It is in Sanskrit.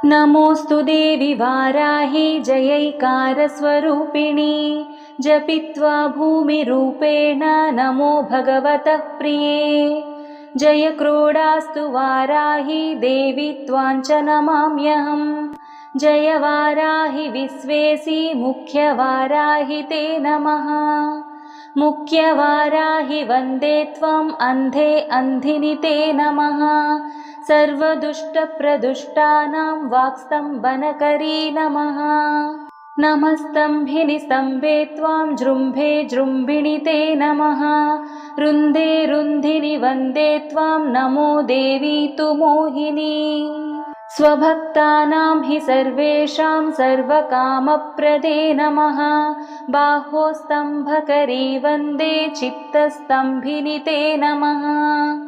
नमोऽस्तु देवि वाराहि जयैकारस्वरूपिणि जपित्वा भूमिरूपेण नमो भगवतः प्रिये। जय क्रोडास्तु वाराहि देवि त्वाञ्च नमाम्यहम्। जय वाराहि विश्वेसि मुख्यवाराहि ते नमः। मुख्यवाराहि वन्दे त्वम् अन्धे अन्धिनि ते नमः। सर्वदुष्टप्रदुष्टानां वाक्स्तम्भनकरी नमः। नमस्तम्भिनि स्तम्भे त्वां जृम्भे जृम्भिणि ते नमः। रुन्धे रुन्धिनि वन्दे त्वां नमो देवी तु मोहिनी। स्वभक्तानां हि सर्वेषां सर्वकामप्रदे नमः। बाहोस्तम्भकरी वन्दे चित्तस्तम्भिनि ते नमः।